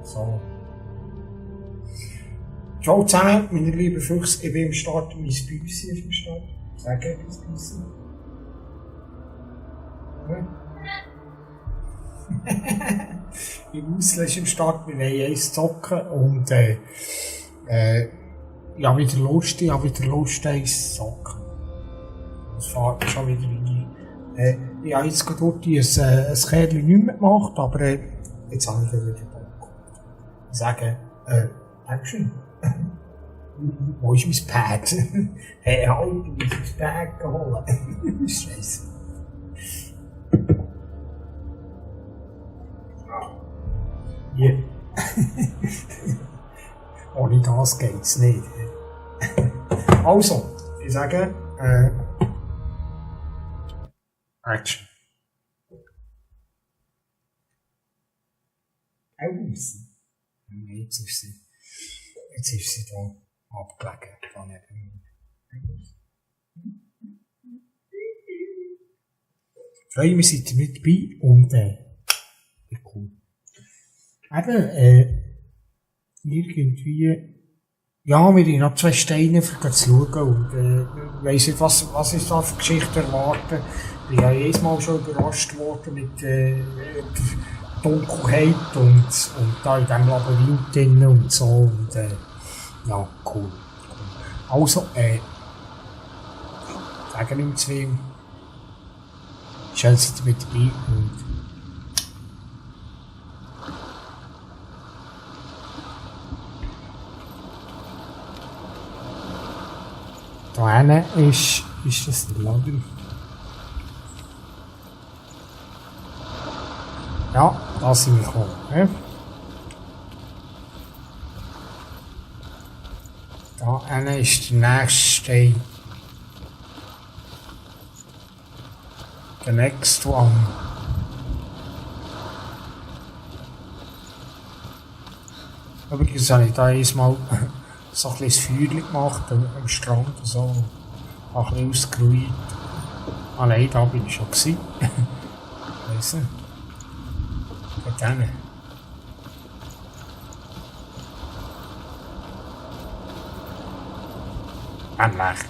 So. Ciao zusammen, meine lieben Füchse, ich bin am Start, mein Büssi ist am Start. Sag etwas, Büssi. Im Ausland ist am Start, wir wollen eins zocken und ich habe wieder Lust, eins zu zocken. Das fährt schon wieder rein. Ich habe jetzt gerade ein Kerl nicht mehr gemacht, aber jetzt habe ich wieder Bock. Ich sage, Dankeschön. Wo ist mein Pad? Hey, halt, du musst mein Pad holen. Scheiße. Hier. Ohne das geht's nicht. Also, ich sage, Action. Aus. Jetzt ist sie da abgelegen. Da freue mich, seid ihr mit dabei und cool. Eben, irgendwie, ja, wir haben noch 2 Steine, um zu schauen und weiss nicht, was ist da für Geschichte erwarten. Ich bin ja jedes Mal schon überrascht worden mit der Dunkelheit und da in diesem Labyrinth drin und so und ja, cool. Also, sagen nicht mehr zu viel. Schön, seid ihr mit dabei und da hinten ist das der Laden. Ja, da sind wir gekommen. Ja. Da hinten ist der nächste Stein. Der next one. Übrigens habe ich da einmal so ein bisschen Feuer gemacht am Strand. So. Ein bisschen ausgeruht. Allein da bin ich schon gewesen. Weißt du? Dort hinten. Weg.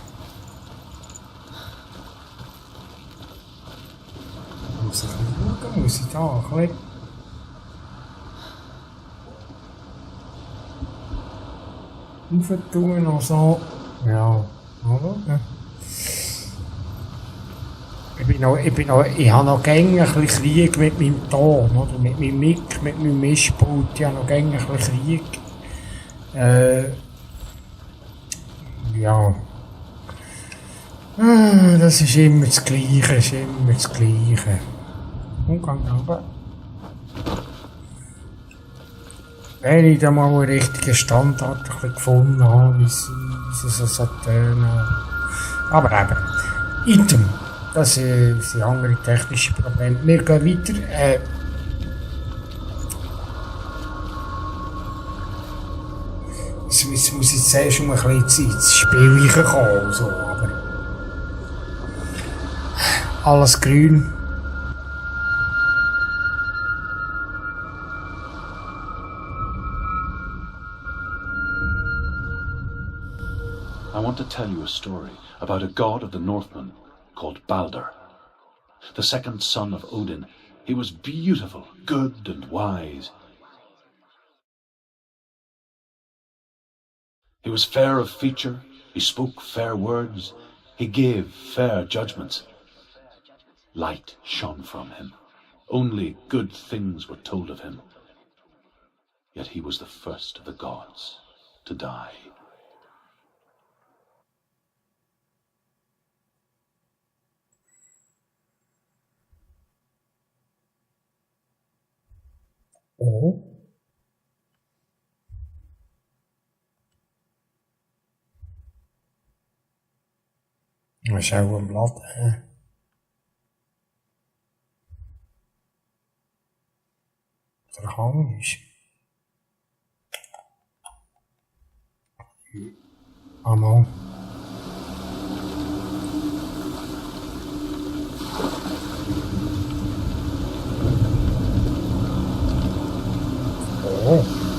Muss ich schauen? Muss ich da ein bisschen? Aufentun und so. Ja, oder? Ich habe noch gerne ein bisschen Krieg mit meinem Ton, oder? Mit meinem Mic, mit meinem Mischpult. Ich habe noch gerne ein bisschen Krieg. Ja. Das ist immer das Gleiche, Umgang aber. Wenn ich da mal einen richtigen Standard gefunden habe, wie es so tönen. Aber eben, Item. Das sind andere technische Probleme. Wir gehen weiter. Es muss jetzt zuerst ein bisschen ins Spiel kommen, so, aber alles grün. I want to tell you a story about a god of the Northmen called Balder. The second son of Odin, he was beautiful, good and wise. He was fair of feature, he spoke fair words, he gave fair judgments. Light shone from him. Only good things were told of him. Yet he was the first of the gods to die. Oh. We zijn een blad, hè. Vergangen is. Allemaal. Oh.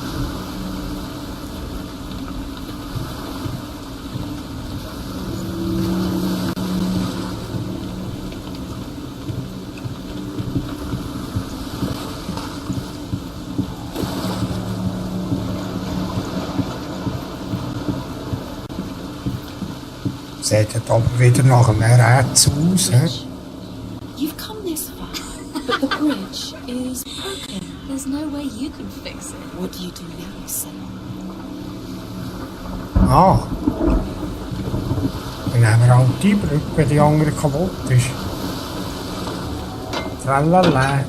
sieht aber wieder nach einem Rätsel aus. You've come this far, but the bridge is broken. There's no way you can fix it. What do you do now, Senua? Ah. Dann nehmen wir halt die Brücke, wenn die andere kaputt ist. Tralala.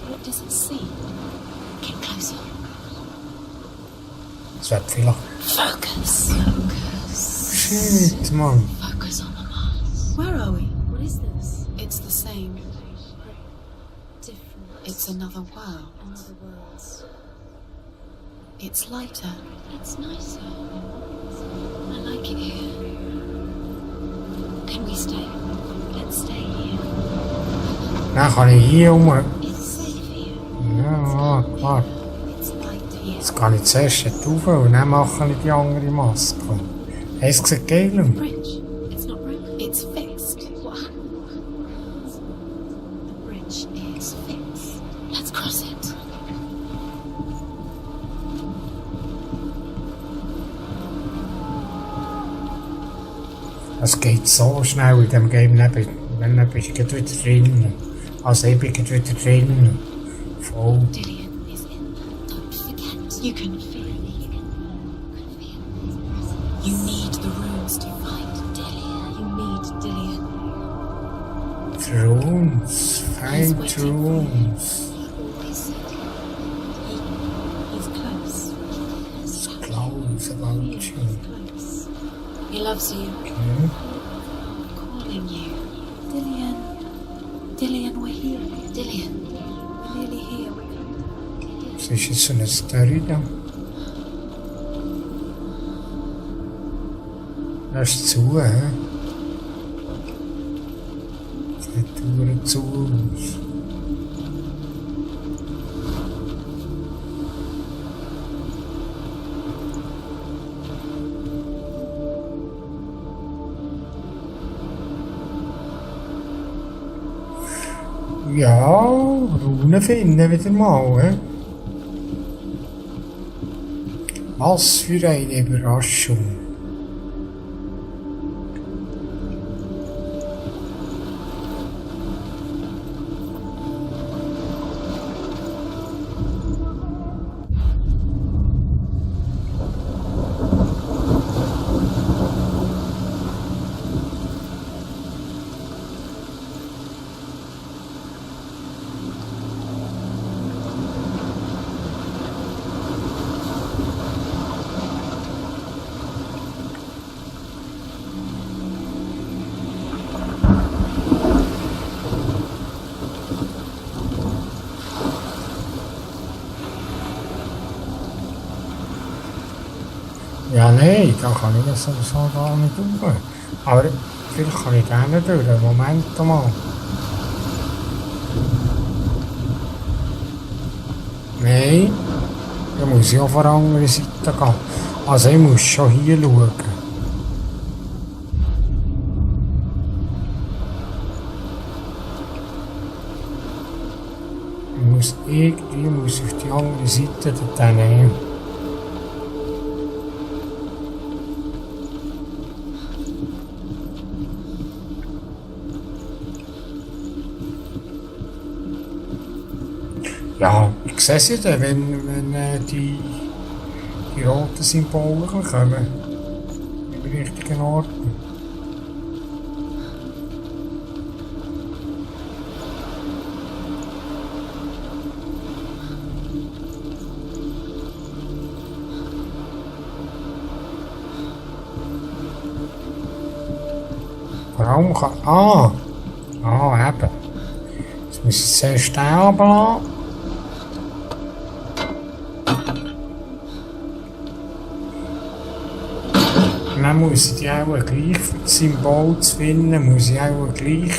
What does it see? Get closer. Das wird vielleicht... Focus. Shit, Mann. Focus on the Mars. Where are we? What is this? It's the same. Different. It's another world. Another world. It's lighter. It's nicer. I like it here. Can we stay? Let's stay here. Dann kann ich hier rum. It's safe here. Ja, klar. It's light here. Jetzt kann ich zuerst rauf und dann mache ich die andere Maske. Es sieht geil aus. Bridge. It's not broken. It's fixed. What? The bridge is fixed. Let's cross it. Es geht so schnell in dem Game, dann bist du wieder drin. Also ich bin wieder drin. Voll. Dillian is in. Don't forget. You can feel it. You need the runes to find Dillian. You need Dillian. Runes. Find runes. Always said he's close. It's close about you. He's close. He loves you. Okay. Calling you. Dillian. Dillian, we're here. Dillian. We're nearly here. We're coming. Was ist jetzt so eine Story da? Das ist zu, hä? Das sieht verdammt zu aus. Ja, Runen finden wieder mal, hä? Was für eine Überraschung. Ja, nein, da kann ich das sowieso gar nicht durch. Aber vielleicht kann ich da nicht durch. Moment mal. Nein, da muss ich auf der anderen Seite gehen. Also ich muss schon hier schauen. Irgendwie muss ich auf die andere Seite dort nehmen. Ja, ich sehe sie dann, wenn die roten Symbole kommen. Im richtigen Ort. Warum kann... Ah, eben. Jetzt muss ich zuerst den runterlassen. Dann muss ich die auch gleich für das Symbol zu finden, muss ich auch gleich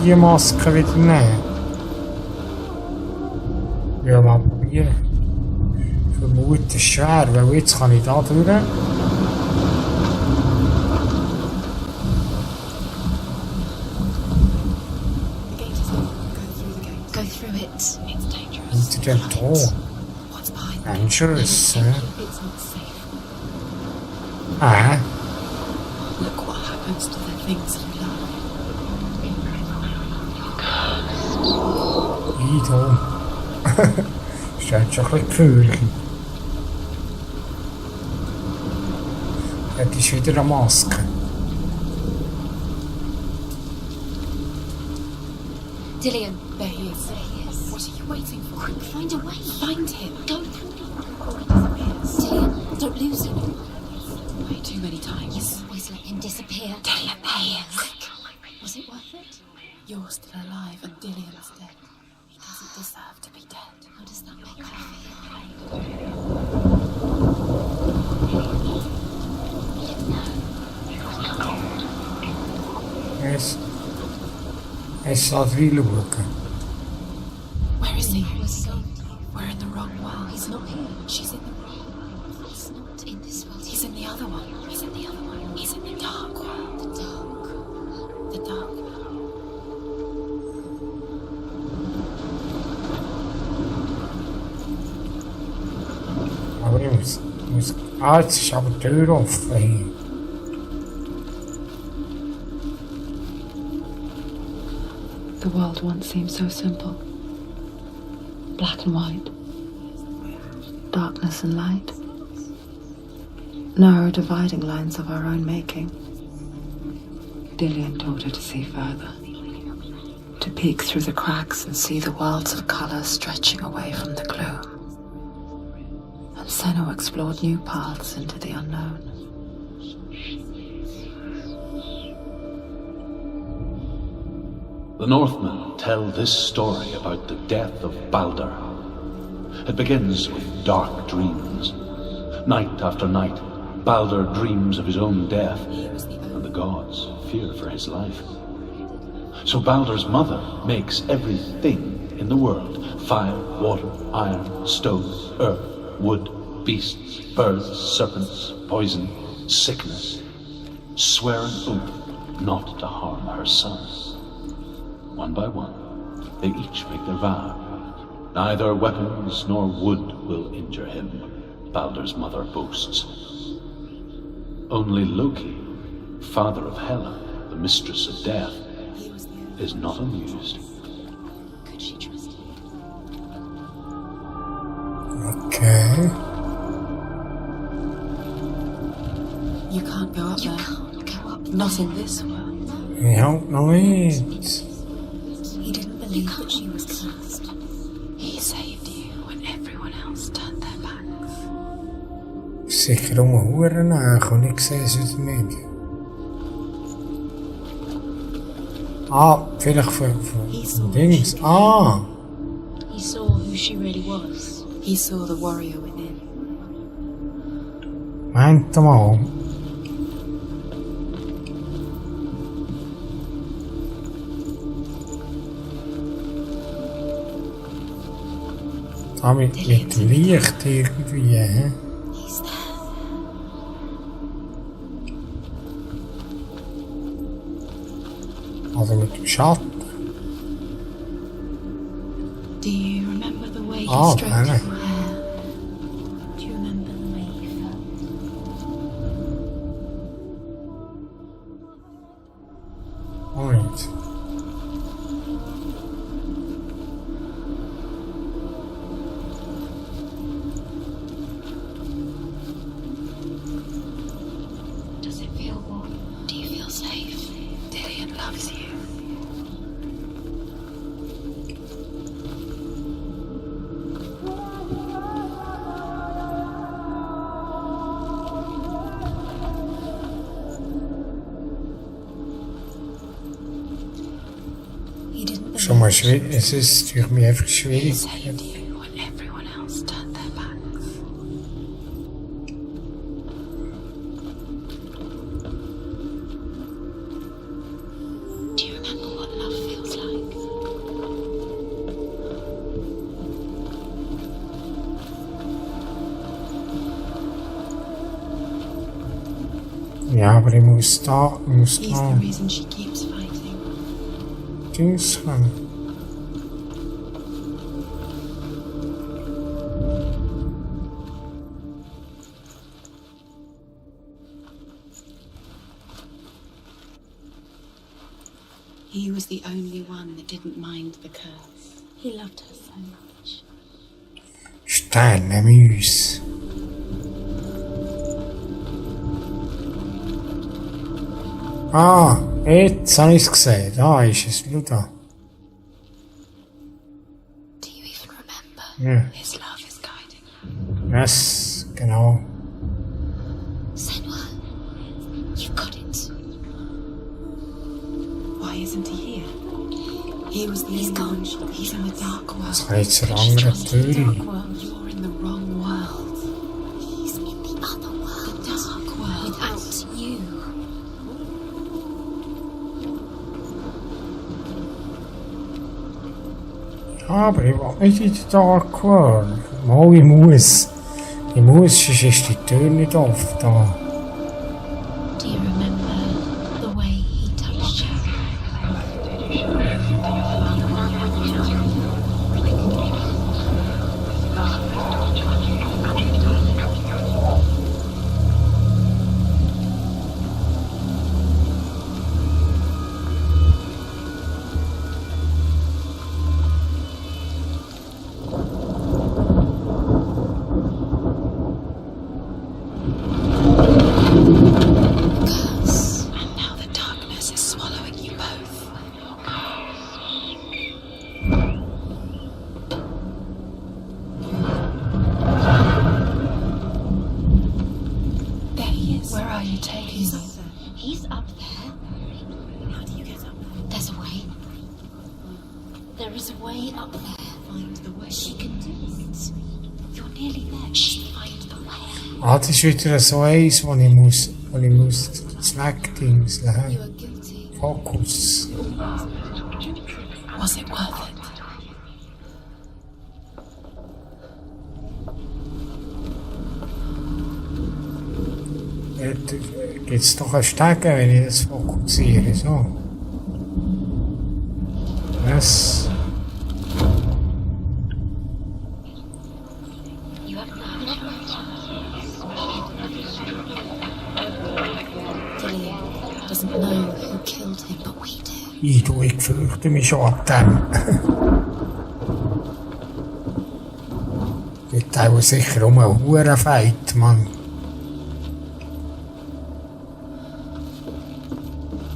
die Maske wieder nehmen. Ja, mal probieren. Ich vermute, es ist schwer, weil jetzt kann ich da durch. Go through it. dem Tor. What's behind me? Dangerous, It's not safe. Look what happens to the things you love. Idol. Steht schon ein bisschen gefährlich. Das ist wieder eine Maske. Dillian, there he is. What are you waiting for? Quick, find a way. Find him. Go through the before he disappears. Dillian, don't lose him. Way too many times. You always let him disappear. Dillian, there he is. Quick. Was it worth it? You're still alive and Dillian's dead. He doesn't deserve to be dead. How does that make her feel? Yes. Es laat wielen werken. Where is he? We're in the wrong world. He's not here. She's in the wrong world. He's not in this world. He's in the other one. He's in the other one. He's in the dark world. The dark. The dark world. Aber ich muss... jetzt ist aber die Tür offen. The world once seemed so simple. Black and white. Darkness and light. Narrow dividing lines of our own making. Dillian taught her to see further. To peek through the cracks and see the worlds of colour stretching away from the gloom. And Senua explored new paths into the unknown. The Northmen tell this story about the death of Baldur. It begins with dark dreams. Night after night, Baldur dreams of his own death, and the gods fear for his life. So Baldur's mother makes everything in the world: fire, water, iron, stone, earth, wood, beasts, birds, serpents, poison, sickness, swear an oath not to harm her son. One by one, they each make their vow. Neither weapons nor wood will injure him, Baldur's mother boasts. Only Loki, father of Hela, the mistress of death, is not amused. Could she trust him? Okay. You can't go up there. You can't go up there. Not in this world. Ik hoop nog niet. He didn't believe that she was cursed. He saved you when everyone else turned their backs. Zeker om mijn hoeren aan, ik zei ze het niet. Vielleicht voor Dings. He saw who she really was. He saw the warrior within. Meint mal. Mit Licht irgendwie, hä? He's there. Also mit dem Schatten. Do you remember the way he Oh, stroked really? your hair? Do you remember the way you felt? Alright. Does it feel warm? Do you feel safe? Dillian loves you. He didn't Schon mal believe schwierig. Es ist für mich einfach he schwierig. saved you when everyone else turned their backs. Do you remember what love feels like? Ja, aber ich muss He's the da reason she keeps fighting. Dings haben. He was the only one that didn't mind the curse. He loved her so much. Steinemüs. Ah, jetzt habe ich es gesehen. Da ist es, schau da. Do you even remember? Ja. His love is guiding. Yes, genau. Senua, you've got it. Why isn't he here? He was the He's gone. He's in the dark world. Das war jetzt eine andere Tür. You're in the wrong world. He's in the other world. The dark world. Without you. Ja, aber ich will nicht in der Dark World. Mal, ich muss. Ich muss, sonst ist die Tür nicht offen da. Do you remember the way he touched you? And now the darkness is swallowing you both. There he is. Where are you taking me? He's up there. How do you get up there? There's a way. There is a way up there. Find the way. She can do it. You're nearly there. She find the way. Ah, das ist wieder so eins, wo ich muss das Wegdingseln. You are guilty. Fokus. Was it worth it? Dort gibt es doch einen Stegen, wenn ich das fokussiere. So. Yes. You have no choice. Dillian doesn't know who killed him, but we do. Ich fürchte mich schon ab dem. Geht auch sicher um einen Hurenfight, Mann.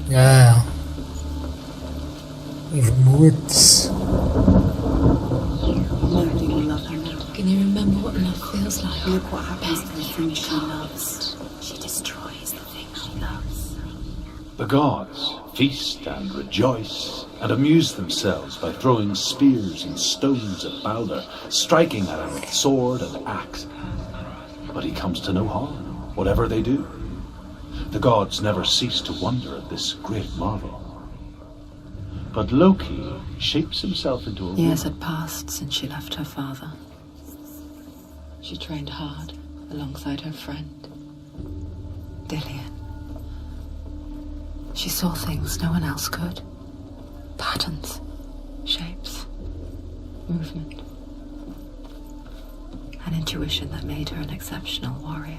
Ja. Ich vermute es. Nobody will love her now. Can you remember what love feels like? Look what happens to the thing she loves. She destroys the thing she loves. The gods feast and rejoice and amuse themselves by throwing spears and stones at Balder, striking at him with sword and axe. But he comes to no harm, whatever they do. The gods never cease to wonder at this great marvel. But Loki shapes himself into a Years woman. had passed since she left her father. She trained hard alongside her friend, Dillian. She saw things no one else could. Patterns, shapes, movement. An intuition that made her an exceptional warrior.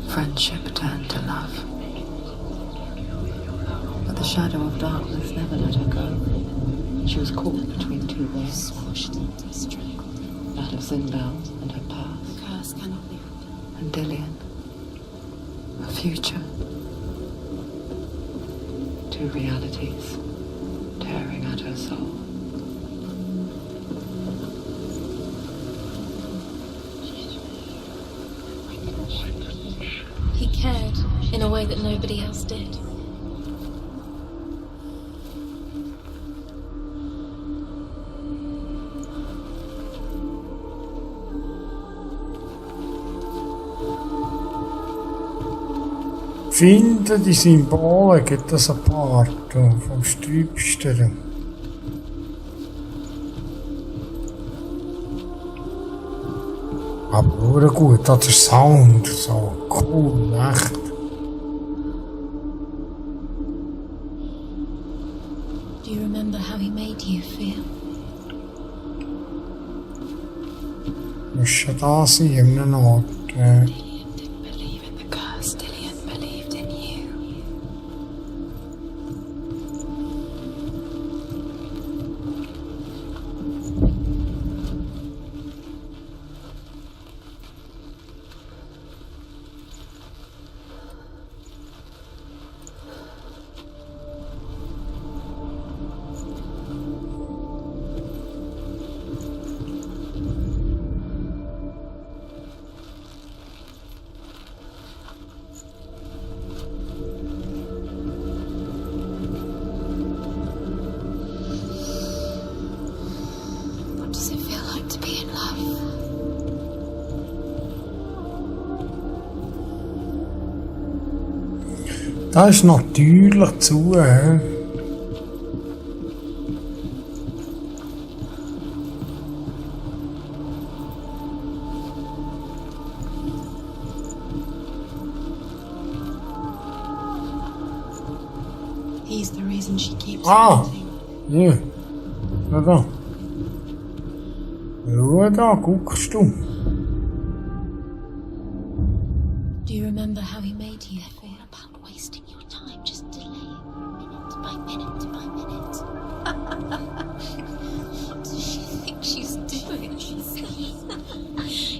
Friendship turned to love. But the shadow of darkness never let her go. She was caught between two worlds. Squashed into strangled. That of Zinbel and her past, The curse cannot be undone. and Dillian, a future. Two realities tearing at her soul. He cared in a way that nobody else did. Finde die Symbole, gibt das ein paar vom Sträubsten. Aber nur gut, das ist Sound, so cool, echt. Do you remember how he made you feel? Muss schon da sein, in einem Ort. Dillian didn't believe in the curse. Dillian believed in you. Das ist natürlich zu. He's the reason she keeps Ah! fighting. Hier. Schau da. Schau da, guckst du. Do you remember how he made you feel about wasting your time? Just delay minute by minute by minute. What does she think she's doing?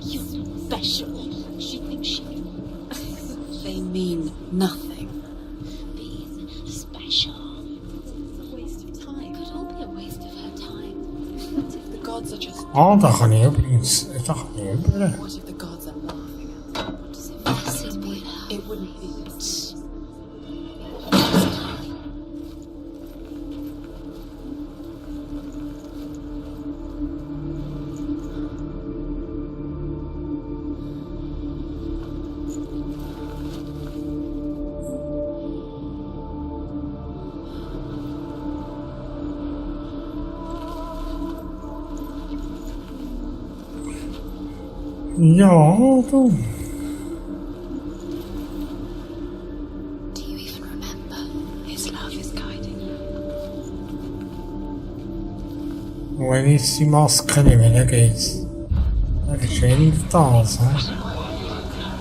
You're special. She thinks she. They mean nothing. Being special. It's a waste of time. Could all be a waste of her time. What if the gods are just. Ah, da kann ich übrigens. Da kann ich über. What if the gods are laughing at her? What does it feel with her? It wouldn't be. Ja, du. Do you even remember? His love is guiding you. Und wenn ich jetzt die Maske nehme, dann geht's. Dann verschwindet das, hä?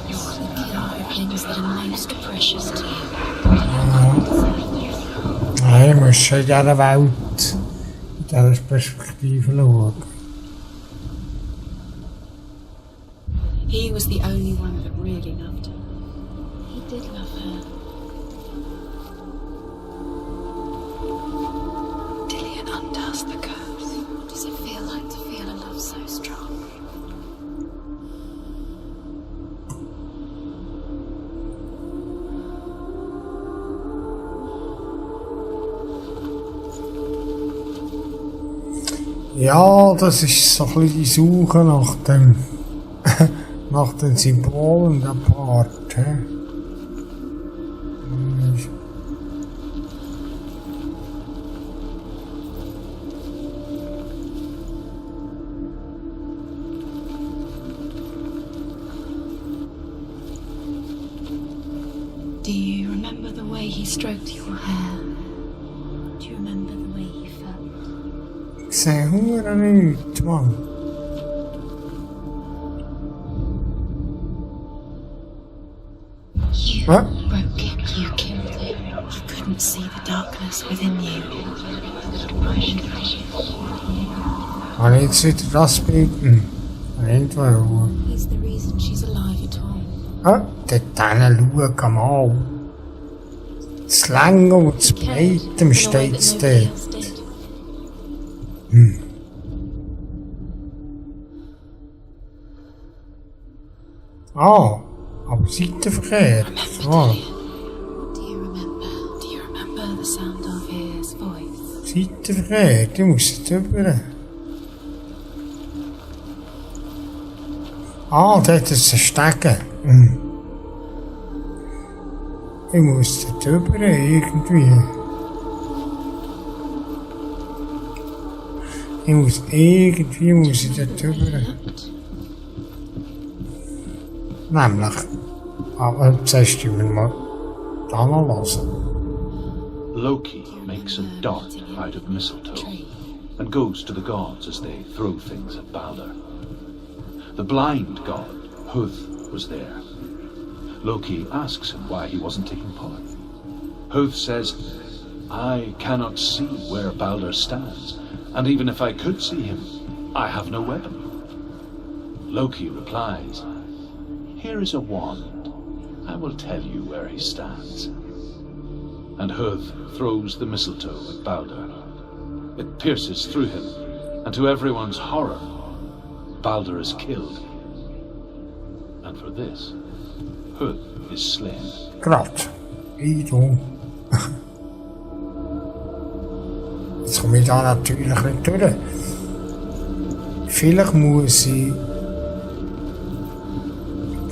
You're thinking of the things that are most precious to you. Nein, ich muss schon in dieser Welt, in dieser Perspektive schauen. He was the only one that really loved her. He did love her. Dillian undoes the curse. What does it feel like to feel a love so strong? Ja, das ist so ein bisschen die Suche nach dem, nach den Symbolen der Part. Hä? Do you remember the way he stroked your hair? Do you remember the way he felt? Ich sehe Hunger nichts, Mann. You Huh? broke him. You killed him. You couldn't see the darkness within you. Kann ich jetzt wieder das bieten? Irgendwo. He's the reason she's alive at all. Ah, dort schauen mal. Das Länge und das Breitem steht es dort. Ah, aber seitenverkehrt. Ah, Do you remember the sound of his voice? seitenverkehrt. Ich muss jetzt rüber. Ah, dort ist ein Stegen. Ich muss dort rüber, irgendwie. Muss ich dort rüber. Nämlich, aber das heißt, ich will mal da noch hören. Loki makes a dart out of mistletoe and goes to the gods as they throw things at Balder. The blind god, Huth, was there. Loki asks him why he wasn't taking part. Huth says, I cannot see where Balder stands, and even if I could see him, I have no weapon. Loki replies, Here is a wand. I will tell you where he stands. And Huth throws the mistletoe at Balder. It pierces through him, and to everyone's horror, Balder is killed. And for this, Huth is slain. Grad. Idol. Jetzt komme ich da natürlich nicht durch. Vielleicht muss ich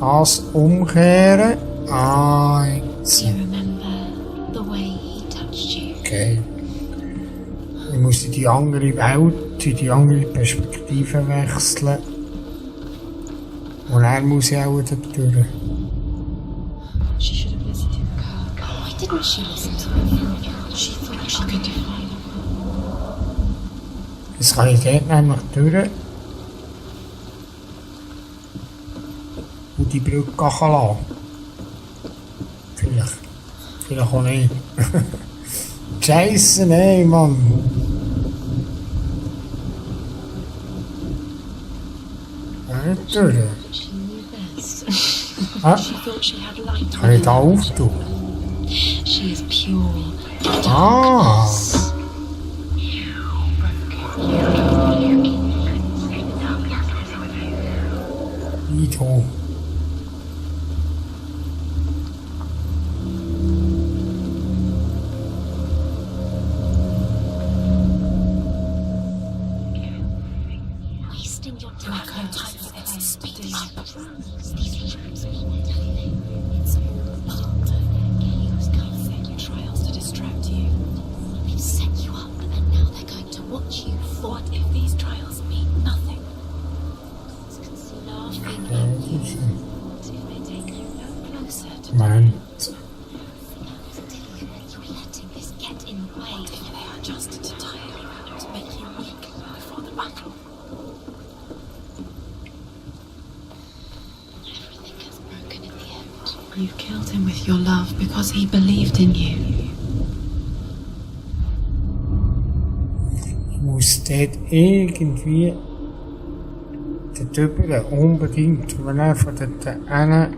das umkehren. Ah, jetzt. Do you remember touched you. Okay. Ich muss in die andere Welt, in die andere Perspektive wechseln. Und er muss ja auch dort durch. She should have listened to the car. Why didn't she listen to him? She thought she could define him. Jetzt kann ich dort nämlich durch. Und die Brücke lassen. Vielleicht. Vielleicht auch nicht. Scheisse, nein, Mann. Nicht durch. She knew best. Ah, She thought she had light kann ich da auftun? She is pure. Ah! Nicht hoch. Wasting your time. Let's speed up. These rooms mean nothing. It's all part. Chaos can't set your trials to distract you. They've set you up, and now they're going to watch you. What if these trials mean nothing? Laughing at you. What if they take you no closer to Man. you're letting this get in the way? What if they are just to tire you out, to make you weak before the battle? Everything has broken in the end. You killed him with your love because he believed in you. Ich muss dort irgendwie dort drüber unbedingt, wenn er von dort hin.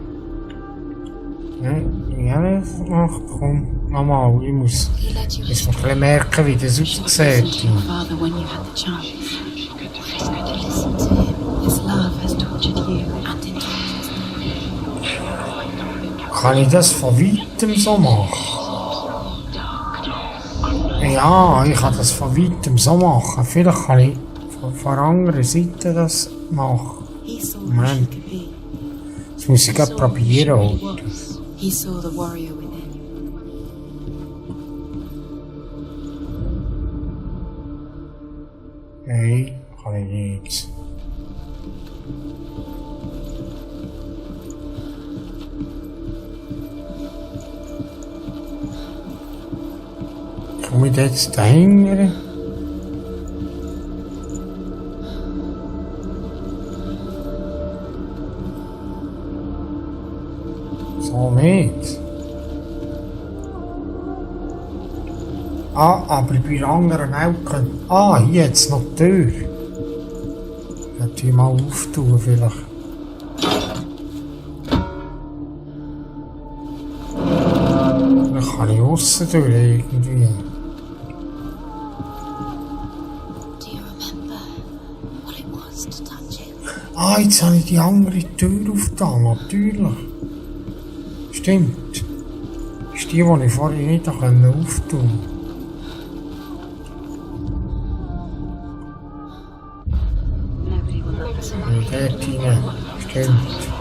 Wie habe ich das gemacht? Komm, nochmal, ich muss He led you jetzt mal ein bisschen merken, wie das Listen aussieht. to your father when you had the chance. listen to him His love has tortured you. and enjoy Kann ich das von weitem so machen? Ja, ich kann das von weitem so machen. Vielleicht kann ich von der anderen Seite das machen. He saw who Man. she could be. Das muss ich gerade probieren. He Oder? was. He saw the warrior within. Nein, kann ich nicht. Komme ich jetzt dahinter? So nicht. Ah, aber bei der anderen Welt können... Ah, hier jetzt noch die Tür. Ich werde die mal auftun vielleicht. Vielleicht kann ich aussen durch irgendwie. Do you remember what it was to touch him? Ah, jetzt habe ich die andere Tür aufgetan, natürlich. Stimmt. Das ist die ich vorhin nicht auftun konnte. Nobody will love us. Dort hinein. Stimmt.